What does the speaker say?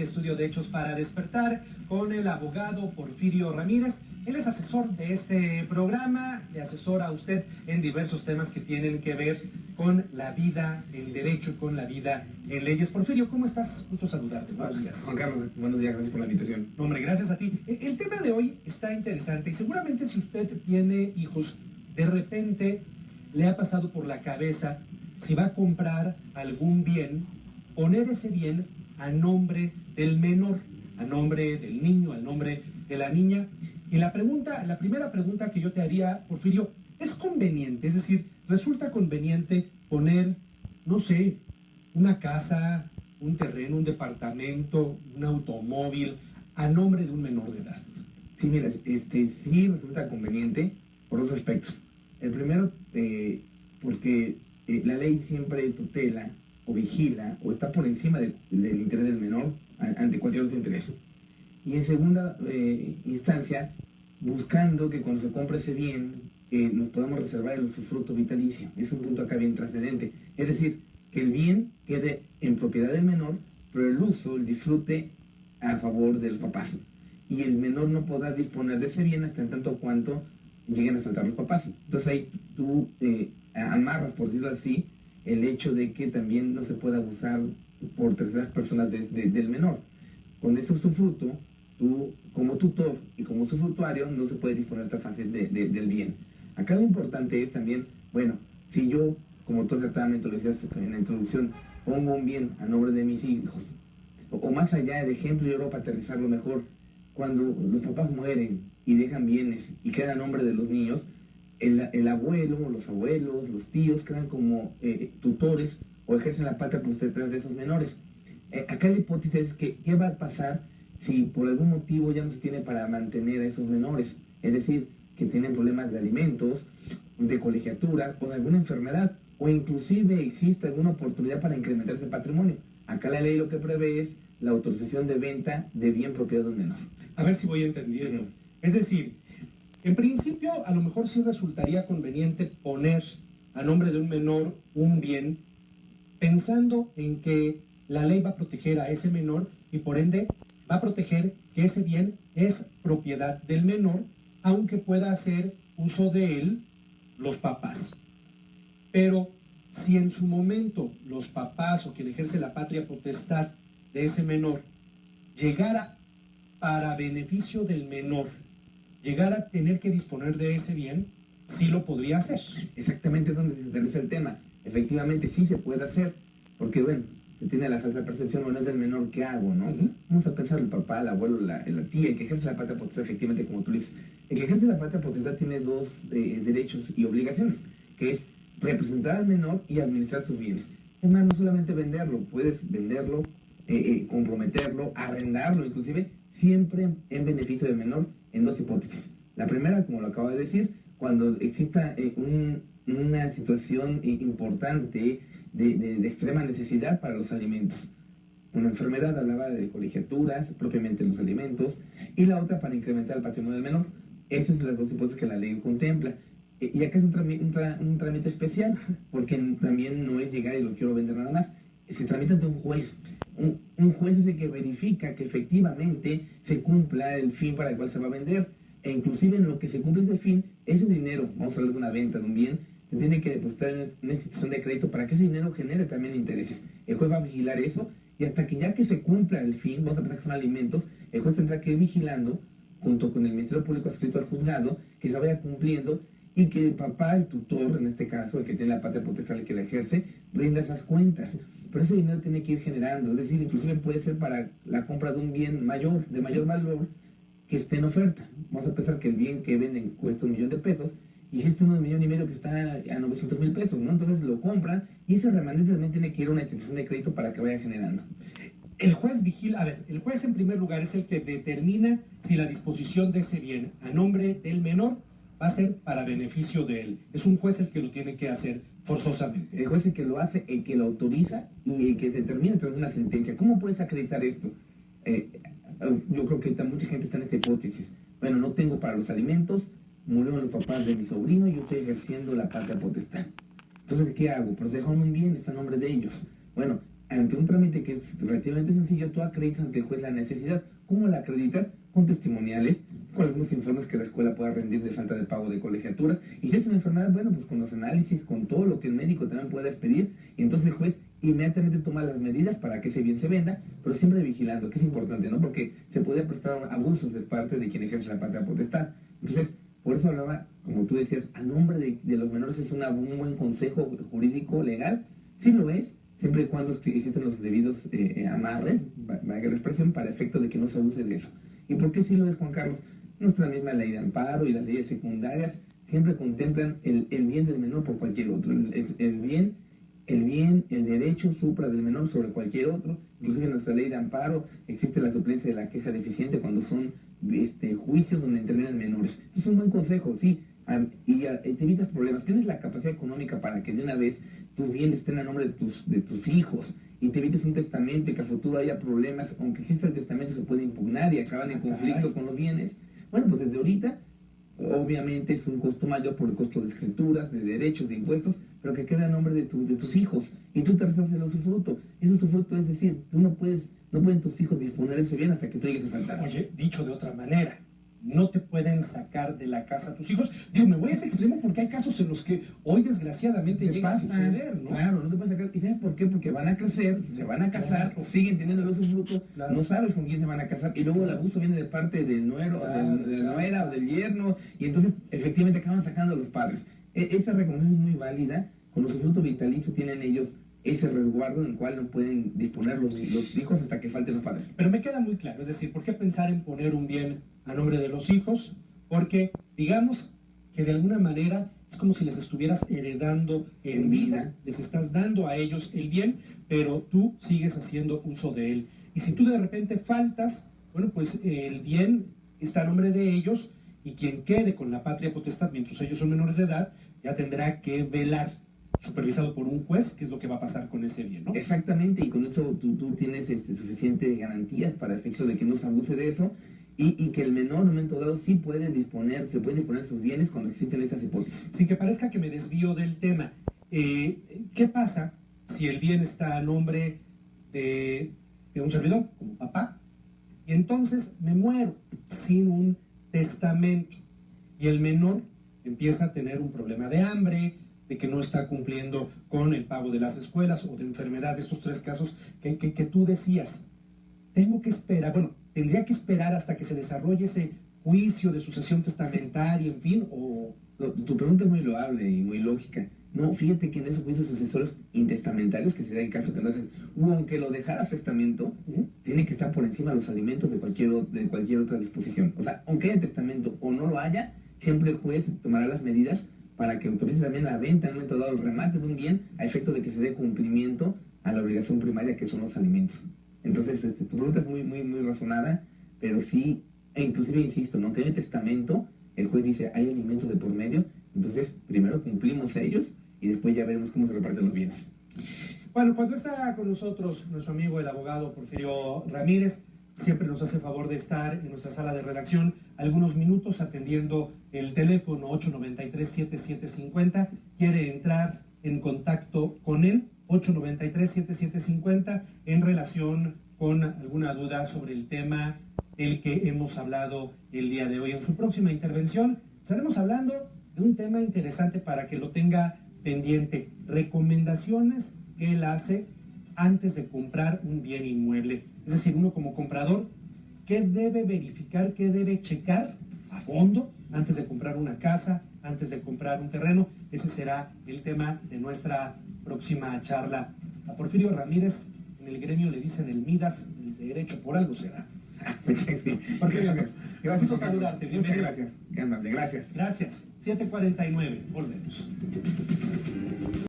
estudio de Hechos para Despertar con el abogado Porfirio Ramírez. Él es asesor de este programa, le asesora a usted en diversos temas que tienen que ver con la vida en derecho y con la vida en leyes. Porfirio, ¿cómo estás? Gusto saludarte. Buenos días. Juan Carlos, buenos días, gracias por la invitación. No, hombre, gracias a ti. El tema de hoy está interesante y seguramente si usted tiene hijos, de repente le ha pasado por la cabeza si va a comprar algún bien, poner ese bien a nombre del menor, a nombre del niño, al nombre de la niña. Y la primera pregunta que yo te haría, Porfirio, ¿es conveniente? Es decir, ¿resulta conveniente poner, no sé, una casa, un terreno, un departamento, un automóvil a nombre de un menor de edad? Sí, mira, sí resulta conveniente por dos aspectos. El primero, porque la ley siempre tutela o vigila o está por encima del interés del menor ante cualquier otro interés. Y en segunda instancia, buscando que cuando se compre ese bien nos podamos reservar el usufructo vitalicio. Es un punto acá bien trascendente. Es decir, que el bien quede en propiedad del menor, pero el uso, el disfrute a favor del papás. Y el menor no podrá disponer de ese bien hasta en tanto cuanto lleguen a faltar los papás. Entonces ahí tú amarras, por decirlo así, el hecho de que también no se pueda abusar por terceras personas del menor. Con ese usufructo, tú como tutor y como usufructuario no se puede disponer tan fácil del bien. Acá lo importante es también, bueno, si yo, como tú acertadamente lo decías en la introducción, pongo un bien a nombre de mis hijos, o más allá del ejemplo, yo creo para aterrizarlo mejor, cuando los papás mueren y dejan bienes y queda a nombre de los niños, el abuelo, los abuelos, los tíos quedan como tutores o ejercen la patria potestad de esos menores. Acá la hipótesis es que ¿qué va a pasar si por algún motivo ya no se tiene para mantener a esos menores? Es decir, que tienen problemas de alimentos, de colegiatura o de alguna enfermedad, o inclusive existe alguna oportunidad para incrementar ese patrimonio. Acá la ley lo que prevé es la autorización de venta de bien propiedad de un menor. A ver si voy entendiendo. Es decir, en principio a lo mejor sí resultaría conveniente poner a nombre de un menor un bien, pensando en que la ley va a proteger a ese menor y por ende va a proteger que ese bien es propiedad del menor, aunque pueda hacer uso de él los papás. Pero si en su momento los papás o quien ejerce la patria potestad de ese menor llegara para beneficio del menor, llegara a tener que disponer de ese bien, sí lo podría hacer. Exactamente es donde se aterriza el tema. Efectivamente sí se puede hacer, porque bueno, se tiene la falsa percepción, bueno, es del menor, ¿qué hago, no? Vamos a pensar el papá, el abuelo, la tía, el que ejerce la patria potestad, efectivamente, como tú dices. El que ejerce la patria potestad tiene dos derechos y obligaciones, que es representar al menor y administrar sus bienes. Es más, no solamente venderlo, puedes venderlo, comprometerlo, arrendarlo, inclusive, siempre en beneficio del menor, en dos hipótesis. La primera, como lo acabo de decir, cuando exista una situación importante de extrema necesidad para los alimentos. Una enfermedad, hablaba de colegiaturas, propiamente los alimentos, y la otra para incrementar el patrimonio del menor. Esas son las dos hipótesis que la ley contempla. Y acá es un trámite especial, porque también no es llegar y lo quiero vender nada más. Se tramita ante un juez. Un juez es el que verifica que efectivamente se cumpla el fin para el cual se va a vender. E inclusive en lo que se cumple ese fin, ese dinero, vamos a hablar de una venta de un bien, se tiene que depositar en una institución de crédito para que ese dinero genere también intereses. El juez va a vigilar eso y hasta que ya que se cumpla el fin, vamos a pensar que son alimentos, el juez tendrá que ir vigilando junto con el Ministerio Público adscrito al juzgado que se vaya cumpliendo y que el papá, el tutor, en este caso, el que tiene la patria potestad, el que la ejerce, rinda esas cuentas. Pero ese dinero tiene que ir generando, es decir, inclusive puede ser para la compra de un bien mayor, de mayor valor, que esté en oferta. Vamos a pensar que el bien que venden cuesta $1 millón y existe $1,5 millones que está a 900,000 pesos, ¿no? Entonces lo compran y ese remanente también tiene que ir a una institución de crédito para que vaya generando. El juez vigila, a ver, el juez en primer lugar es el que determina si la disposición de ese bien a nombre del menor va a ser para beneficio de él. Es un juez el que lo tiene que hacer forzosamente. El juez es el que lo hace, el que lo autoriza y el que determina a través de una sentencia. ¿Cómo puedes acreditar esto? Yo creo que mucha gente está en esta hipótesis. Bueno, no tengo para los alimentos, murieron los papás de mi sobrino y yo estoy ejerciendo la patria potestad. Entonces, ¿qué hago? Pues dejaron un bien, está a nombre de ellos. Bueno, ante un trámite que es relativamente sencillo, tú acreditas ante el juez la necesidad. ¿Cómo la acreditas? Con testimoniales, con algunos informes que la escuela pueda rendir de falta de pago de colegiaturas. Y si es una enfermedad, bueno, pues con los análisis, con todo lo que el médico también pueda expedir. Y entonces el juez inmediatamente toma las medidas para que ese bien se venda, pero siempre vigilando, que es importante, ¿no? Porque se puede prestar abusos de parte de quien ejerce la patria potestad. Entonces, por eso hablaba, como tú decías, a nombre de los menores es un buen consejo jurídico legal. Sí lo es, siempre y cuando existen los debidos amarres, valga la expresión, para efecto de que no se abuse de eso. ¿Y por qué sí lo es, Juan Carlos? Nuestra misma ley de amparo y las leyes secundarias siempre contemplan el bien del menor por cualquier otro. El bien, el derecho supra del menor sobre cualquier otro. Inclusive en nuestra ley de amparo existe la suplencia de la queja deficiente cuando son juicios donde intervienen menores. Es un buen consejo, sí, y te evitas problemas. Tienes la capacidad económica para que de una vez tus bienes estén a nombre de tus hijos y te evites un testamento y que a futuro haya problemas. Aunque exista el testamento, se puede impugnar y acaban en conflicto con los bienes. Bueno, pues desde ahorita obviamente es un costo mayor por el costo de escrituras, de derechos, de impuestos, pero que queda a nombre de tus hijos y tú te restas el usufruto. Ese usufruto es decir, no pueden tus hijos disponer de ese bien hasta que tú llegues a faltar. Oye, dicho de otra manera, no te pueden sacar de la casa a tus hijos. Digo, me voy a ese extremo porque hay casos en los que hoy desgraciadamente llega a suceder, ¿no? Claro, no te pueden sacar. ¿Y sabes por qué? Porque van a crecer, se van a casar, claro, siguen teniendo el usufruto, claro, no sabes con quién se van a casar, y luego el abuso viene de parte del nuero, claro, de la nuera o del yerno, y entonces efectivamente acaban sacando a los padres. Esa recomendación es muy válida. Con el usufruto vitalicio tienen ellos ese resguardo en el cual no pueden disponer los hijos hasta que falten los padres. Pero me queda muy claro, es decir, ¿por qué pensar en poner un bien a nombre de los hijos? Porque digamos que de alguna manera es como si les estuvieras heredando en vida, les estás dando a ellos el bien, pero tú sigues haciendo uso de él. Y si tú de repente faltas, bueno, pues el bien está a nombre de ellos y quien quede con la patria potestad mientras ellos son menores de edad ya tendrá que velar, supervisado por un juez, qué es lo que va a pasar con ese bien, ¿no? Exactamente, y con eso tú tienes suficientes garantías para efecto de que no se abuse de eso y que el menor en un momento dado sí se pueden disponer sus bienes cuando existen estas hipótesis. Sin que parezca que me desvío del tema, ¿qué pasa si el bien está a nombre de un servidor, como papá, y entonces me muero sin un testamento y el menor empieza a tener un problema de hambre, de que no está cumpliendo con el pago de las escuelas o de enfermedad, estos tres casos que tú decías? Tengo que esperar, bueno, tendría que esperar hasta que se desarrolle ese juicio de sucesión testamentaria, en fin, o... No, tu pregunta es muy loable y muy lógica. No, fíjate que en esos juicios sucesores intestamentarios, que sería el caso que no haces, o aunque lo dejaras testamento, tiene que estar por encima de los alimentos de cualquier otra disposición. O sea, aunque haya testamento o no lo haya, siempre el juez tomará las medidas para que autorice también la venta en un momento dado, el remate de un bien, a efecto de que se dé cumplimiento a la obligación primaria que son los alimentos. Entonces, tu pregunta es muy, muy, muy razonada, pero sí, e inclusive insisto, ¿no? Que en el testamento el juez dice, hay alimentos de por medio, entonces primero cumplimos ellos y después ya veremos cómo se reparten los bienes. Bueno, cuando está con nosotros nuestro amigo el abogado Porfirio Ramírez, siempre nos hace favor de estar en nuestra sala de redacción algunos minutos atendiendo el teléfono 893-7750. Quiere entrar en contacto con él, 893-7750, en relación con alguna duda sobre el tema del que hemos hablado el día de hoy. En su próxima intervención estaremos hablando de un tema interesante para que lo tenga pendiente: recomendaciones que él hace antes de comprar un bien inmueble. Es decir, uno como comprador, ¿qué debe verificar, qué debe checar a fondo antes de comprar una casa, antes de comprar un terreno? Ese será el tema de nuestra próxima charla. A Porfirio Ramírez, en el gremio le dicen el Midas del derecho, por algo será. Porfirio, gracias por saludarte. Muchas gracias. Qué amable, gracias. Gracias. 7:49. Volvemos.